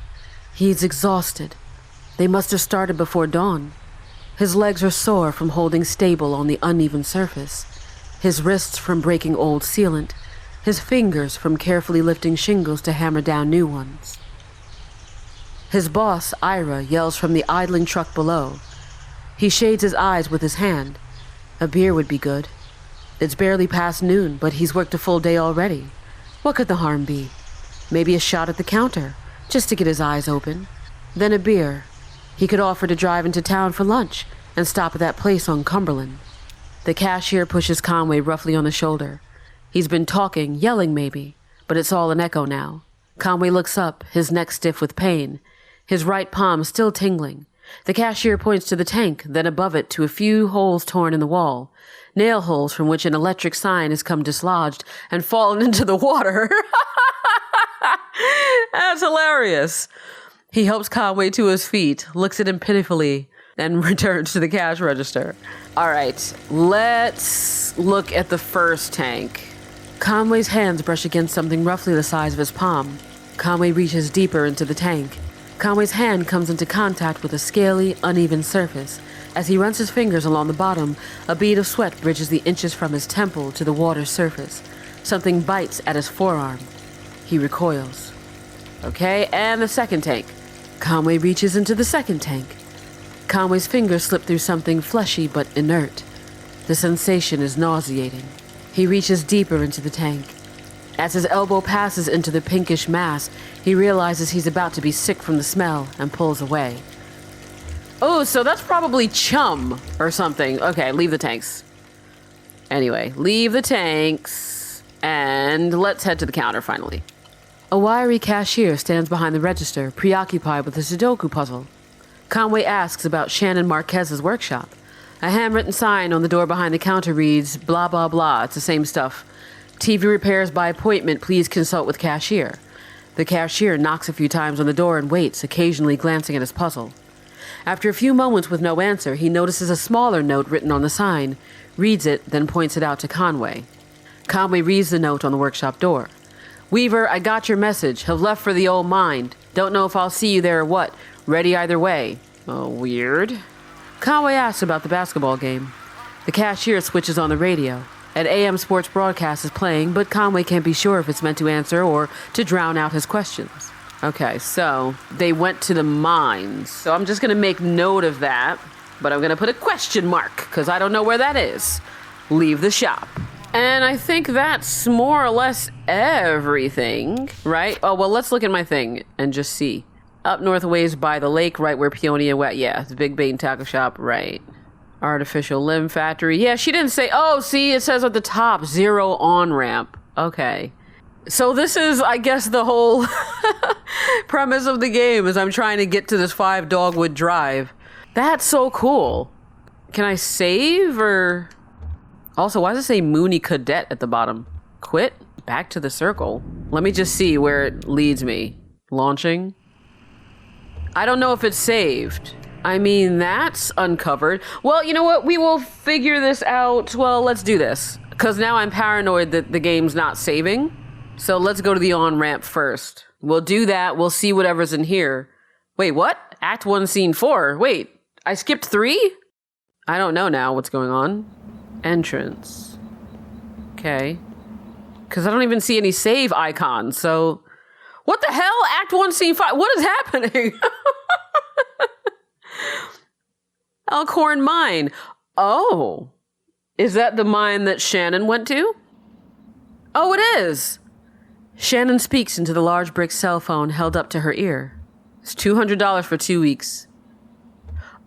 He's exhausted. They must have started before dawn. His legs are sore from holding stable on the uneven surface, his wrists from breaking old sealant, his fingers from carefully lifting shingles to hammer down new ones. His boss, Ira, yells from the idling truck below. He shades his eyes with his hand. A beer would be good. It's barely past noon, but he's worked a full day already. What could the harm be? Maybe a shot at the counter, just to get his eyes open. Then a beer. He could offer to drive into town for lunch and stop at that place on Cumberland. The cashier pushes Conway roughly on the shoulder. He's been talking, yelling maybe, but it's all an echo now. Conway looks up, his neck stiff with pain, his right palm still tingling. The cashier points to the tank, then above it to a few holes torn in the wall, nail holes from which an electric sign has come dislodged and fallen into the water. That's hilarious. He helps Conway to his feet, looks at him pitifully, and returns to the cash register. All right, let's look at the first tank. Conway's hands brush against something roughly the size of his palm. Conway reaches deeper into the tank. Conway's hand comes into contact with a scaly, uneven surface. As he runs his fingers along the bottom, a bead of sweat bridges the inches from his temple to the water's surface. Something bites at his forearm. He recoils. Okay, and the second tank. Conway reaches into the second tank. Conway's fingers slip through something fleshy but inert. The sensation is nauseating. He reaches deeper into the tank. As his elbow passes into the pinkish mass, he realizes he's about to be sick from the smell and pulls away. Oh, so that's probably chum or something. Okay, leave the tanks. Anyway, leave the tanks, and let's head to the counter finally. A wiry cashier stands behind the register, preoccupied with a Sudoku puzzle. Conway asks about Shannon Marquez's workshop. A handwritten sign on the door behind the counter reads, blah, blah, blah. It's the same stuff. TV repairs by appointment, please consult with cashier. The cashier knocks a few times on the door and waits, occasionally glancing at his puzzle. After a few moments with no answer, he notices a smaller note written on the sign, reads it, then points it out to Conway. Conway reads the note on the workshop door. Weaver, I got your message. Have left for the old mine. Don't know if I'll see you there or what. Ready either way. Oh, weird. Conway asks about the basketball game. The cashier switches on the radio. An AM sports broadcast is playing, but Conway can't be sure if it's meant to answer or to drown out his questions. Okay, so they went to the mines. So I'm just going to make note of that, but I'm going to put a question mark because I don't know where that is. Leave the shop. And I think that's more or less everything, right? Oh, well, let's look at my thing and just see. Up north ways by the lake, right where Peonia went. Yeah, the big bait and tackle shop, right. Artificial limb factory. Yeah, she didn't say, oh, see, it says at the top, 0 on-ramp. Okay. So this is, I guess, the whole premise of the game is I'm trying to get to this 5 Dogwood Drive. That's so cool. Can I save or... Also, why does it say Mooney Cadet at the bottom? Quit? Back to the circle. Let me just see where it leads me. Launching? I don't know if it's saved. I mean, that's uncovered. Well, you know what? We will figure this out. Well, let's do this. Because now I'm paranoid that the game's not saving. So let's go to the on-ramp first. We'll do that. We'll see whatever's in here. Wait, what? Act 1, Scene 4. Wait, I skipped 3? I don't know now what's going on. Entrance. Okay. Because I don't even see any save icons, so... What the hell? Act 1, Scene 5. What is happening? ELKHORN mine. Oh. Is that the mine that Shannon went to? Oh, it is. Shannon speaks into the large brick cell phone held up to her ear. It's $200 for 2 weeks.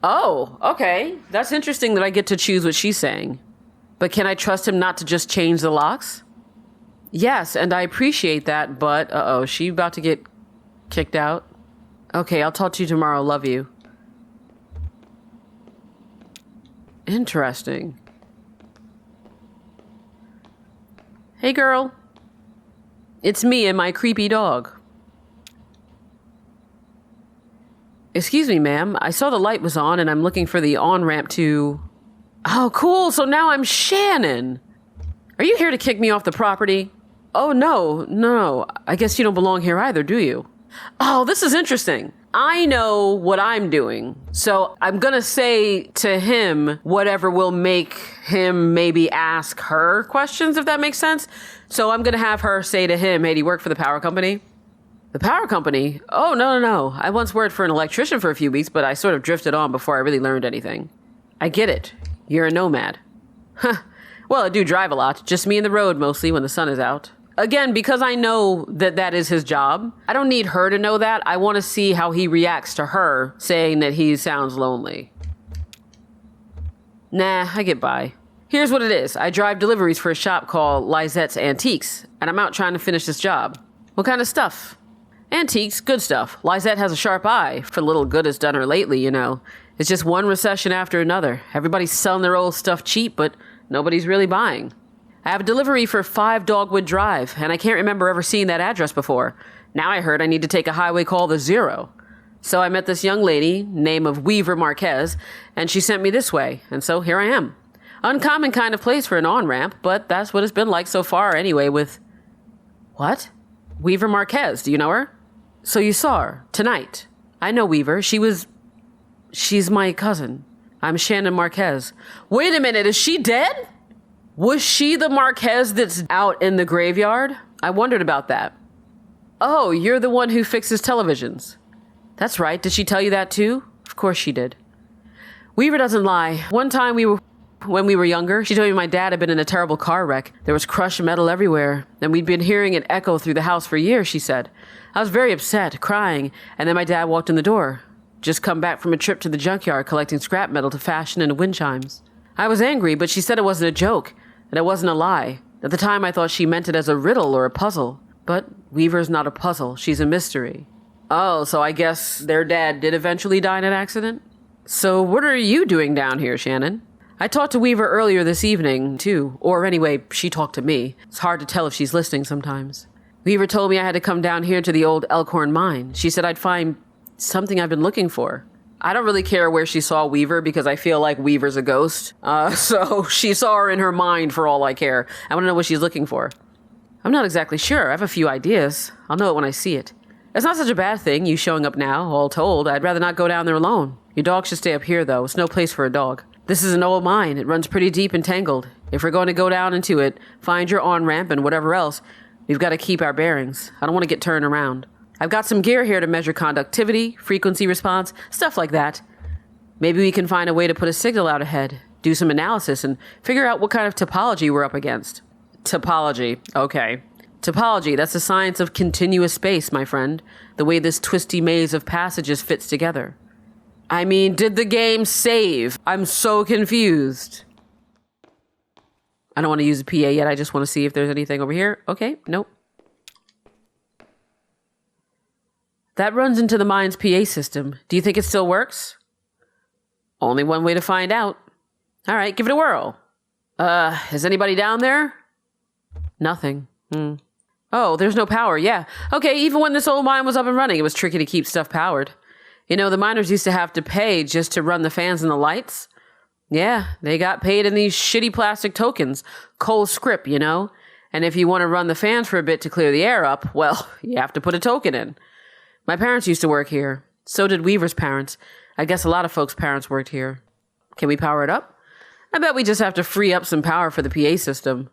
Oh, okay. That's interesting that I get to choose what she's saying. But can I trust him not to just change the locks? Yes, and I appreciate that, but uh-oh, she about to get kicked out? Okay, I'll talk to you tomorrow. Love you. Interesting. Hey, girl. It's me and my creepy dog. Excuse me, ma'am. I saw the light was on and I'm looking for the on-ramp to... Oh, cool. So now I'm Shannon. Are you here to kick me off the property? Oh, no. I guess you don't belong here either, do you? Oh, this is interesting. I know what I'm doing. So I'm going to say to him whatever will make him maybe ask her questions, if that makes sense. So I'm going to have her say to him, hey, do you work for the power company? The power company? Oh, no. I once worked for an electrician for a few weeks, but I sort of drifted on before I really learned anything. I get it. You're a nomad. Huh. Well, I do drive a lot. Just me and the road mostly when the sun is out. Again, because I know that that is his job, I don't need her to know that. I want to see how he reacts to her saying that he sounds lonely. Nah, I get by. Here's what it is. I drive deliveries for a shop called Lizette's Antiques, and I'm out trying to finish this job. What kind of stuff? Antiques, good stuff. Lizette has a sharp eye for the little good it's done her lately, you know. It's just one recession after another. Everybody's selling their old stuff cheap, but nobody's really buying. I have a delivery for 5 Dogwood Drive, and I can't remember ever seeing that address before. Now I heard I need to take a highway called the 0. So I met this young lady, name of Weaver Marquez, and she sent me this way, and so here I am. Uncommon kind of place for an on-ramp, but that's what it's been like so far anyway with... What? Weaver Marquez, do you know her? So you saw her, tonight. I know Weaver, she's my cousin. I'm Shannon Marquez. Wait a minute, is she dead? Was she the Marquez that's out in the graveyard? I wondered about that. Oh, you're the one who fixes televisions. That's right. Did she tell you that too? Of course she did. Weaver doesn't lie. One time when we were younger, she told me my dad had been in a terrible car wreck. There was crushed metal everywhere, and we'd been hearing it echo through the house for years, she said. I was very upset, crying, and then my dad walked in the door. Just come back from a trip to the junkyard collecting scrap metal to fashion into wind chimes. I was angry, but she said it wasn't a joke, and it wasn't a lie. At the time, I thought she meant it as a riddle or a puzzle. But Weaver's not a puzzle. She's a mystery. Oh, so I guess their dad did eventually die in an accident? So what are you doing down here, Shannon? I talked to Weaver earlier this evening, too. Or anyway, she talked to me. It's hard to tell if she's listening sometimes. Weaver told me I had to come down here to the old ELKHORN mine. She said I'd find something I've been looking for. I don't really care where she saw Weaver because I feel like Weaver's a ghost. So she saw her in her mind for all I care. I want to know what she's looking for. I'm not exactly sure. I have a few ideas. I'll know it when I see it. It's not such a bad thing, you showing up now, all told. I'd rather not go down there alone. Your dog should stay up here, though. It's no place for a dog. This is an old mine. It runs pretty deep and tangled. If we're going to go down into it, find your on-ramp and whatever else, we've got to keep our bearings. I don't want to get turned around. I've got some gear here to measure conductivity, frequency response, stuff like that. Maybe we can find a way to put a signal out ahead, do some analysis, and figure out what kind of topology we're up against. Topology. Okay. Topology, that's the science of continuous space, my friend. The way this twisty maze of passages fits together. I mean, did the game save? I'm so confused. I don't want to use a PA yet. I just want to see if there's anything over here. Okay, nope. That runs into the mine's PA system. Do you think it still works? Only one way to find out. All right, give it a whirl. Is anybody down there? Nothing. Oh, there's no power. Yeah. Okay, even when this old mine was up and running, it was tricky to keep stuff powered. You know, the miners used to have to pay just to run the fans and the lights. Yeah, they got paid in these shitty plastic tokens. Coal scrip, you know? And if you want to run the fans for a bit to clear the air up, well, you have to put a token in. My parents used to work here. So did Weaver's parents. I guess a lot of folks' parents worked here. Can we power it up? I bet we just have to free up some power for the PA system.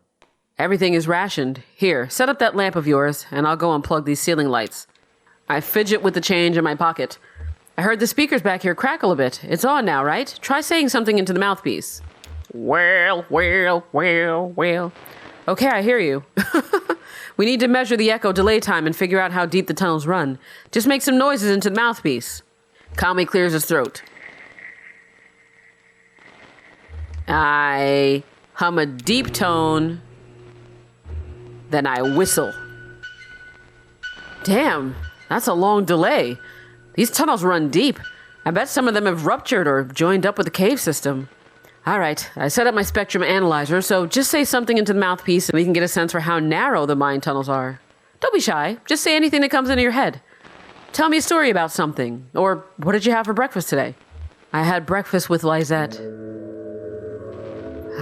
Everything is rationed. Here, set up that lamp of yours, and I'll go unplug these ceiling lights. I fidget with the change in my pocket. I heard the speakers back here crackle a bit. It's on now, right? Try saying something into the mouthpiece. Well. Okay, I hear you. We need to measure the echo delay time and figure out how deep the tunnels run. Just make some noises into the mouthpiece. Calmly clears his throat. I hum a deep tone. Then I whistle. Damn, that's a long delay. These tunnels run deep. I bet some of them have ruptured or joined up with the cave system. All right, I set up my spectrum analyzer, so just say something into the mouthpiece and we can get a sense for how narrow the mine tunnels are. Don't be shy. Just say anything that comes into your head. Tell me a story about something. Or what did you have for breakfast today? I had breakfast with Lizette.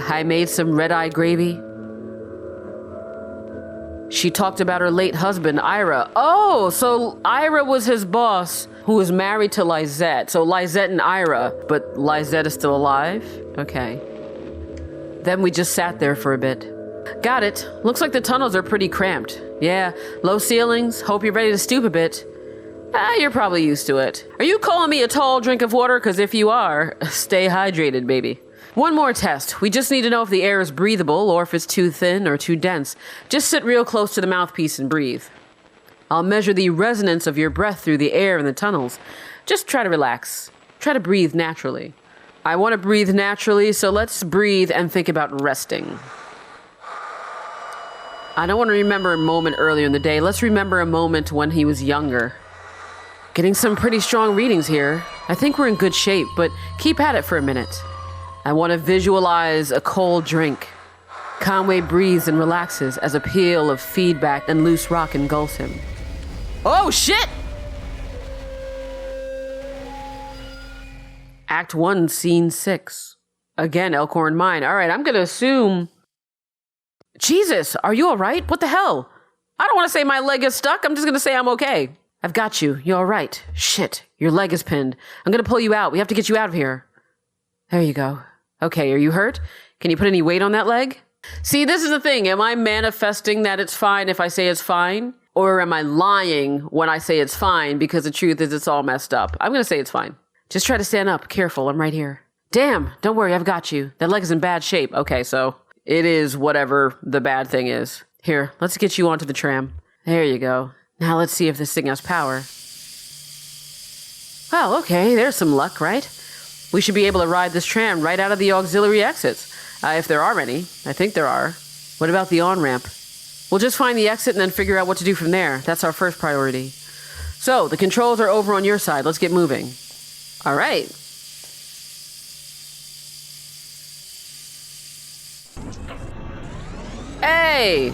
I made some red-eye gravy. She talked about her late husband, Ira. Oh, so Ira was his boss, who was married to Lizette. So Lizette and Ira, but Lizette is still alive? Okay. Then we just sat there for a bit. Got it. Looks like the tunnels are pretty cramped. Yeah, low ceilings. Hope you're ready to stoop a bit. You're probably used to it. Are you calling me a tall drink of water? Because if you are, stay hydrated, baby. One more test. We just need to know if the air is breathable or if it's too thin or too dense. Just sit real close to the mouthpiece and breathe. I'll measure the resonance of your breath through the air in the tunnels. Just try to relax. Try to breathe naturally. I want to breathe naturally, so let's breathe and think about resting. I don't want to remember a moment earlier in the day. Let's remember a moment when he was younger. Getting some pretty strong readings here. I think we're in good shape, but keep at it for a minute. I want to visualize a cold drink. Conway breathes and relaxes as a peal of feedback and loose rock engulfs him. Oh, shit! Act 1, Scene 6. Again, ELKHORN mine. All right, I'm going to assume... Jesus, are you all right? What the hell? I don't want to say my leg is stuck. I'm just going to say I'm okay. I've got you. You're all right. Shit, your leg is pinned. I'm going to pull you out. We have to get you out of here. There you go. Okay, are you hurt? Can you put any weight on that leg? See, this is the thing. Am I manifesting that it's fine if I say it's fine? Or am I lying when I say it's fine because the truth is it's all messed up? I'm going to say it's fine. Just try to stand up. Careful, I'm right here. Damn, don't worry, I've got you. That leg is in bad shape. Okay, so it is whatever the bad thing is. Here, let's get you onto the tram. There you go. Now let's see if this thing has power. Well, okay, there's some luck, right? We should be able to ride this tram right out of the auxiliary exits. If there are any. I think there are. What about the on-ramp? We'll just find the exit and then figure out what to do from there. That's our first priority. So, the controls are over on your side. Let's get moving. All right. Hey!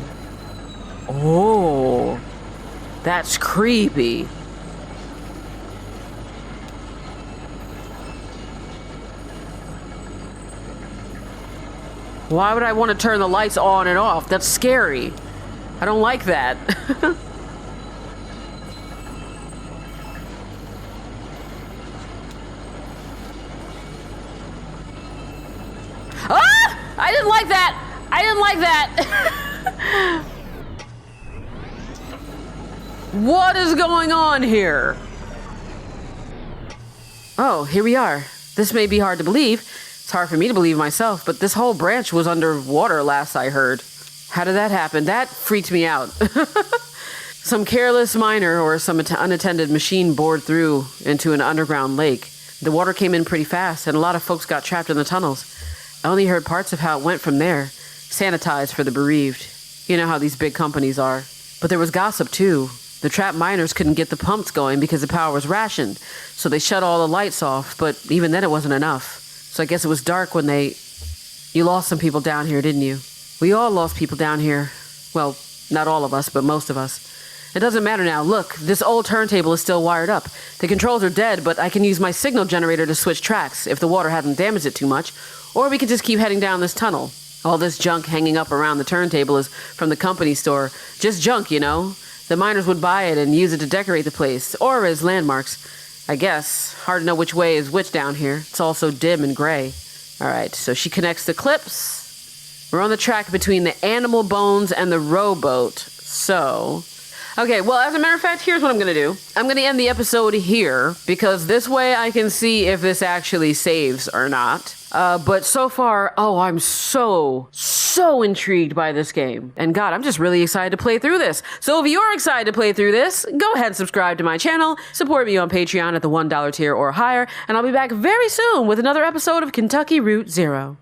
Oh, that's creepy. Why would I want to turn the lights on and off? That's scary. I don't like that. Ah! I didn't like that! I didn't like that! What is going on here? Oh, here we are. This may be hard to believe. It's hard for me to believe myself, but this whole branch was underwater last I heard. How did that happen? That freaked me out. Some careless miner or some unattended machine bored through into an underground lake. The water came in pretty fast, and a lot of folks got trapped in the tunnels. I only heard parts of how it went from there. Sanitized for the bereaved. You know how these big companies are. But there was gossip, too. The trapped miners couldn't get the pumps going because the power was rationed, so they shut all the lights off, but even then it wasn't enough. So I guess it was dark when You lost some people down here, didn't you? We all lost people down here. Well, not all of us, but most of us. It doesn't matter now. Look, this old turntable is still wired up. The controls are dead, but I can use my signal generator to switch tracks if the water hasn't damaged it too much, or we could just keep heading down this tunnel. All this junk hanging up around the turntable is from the company store. Just junk, you know? The miners would buy it and use it to decorate the place, or as landmarks. I guess. Hard to know which way is which down here. It's all so dim and gray. Alright, so she connects the clips. We're on the track between the animal bones and the rowboat. So... Okay, well, as a matter of fact, here's what I'm going to do. I'm going to end the episode here, because this way I can see if this actually saves or not. But so far, I'm so intrigued by this game. And God, I'm just really excited to play through this. So if you're excited to play through this, go ahead and subscribe to my channel, support me on Patreon at the $1 tier or higher, and I'll be back very soon with another episode of Kentucky Route Zero.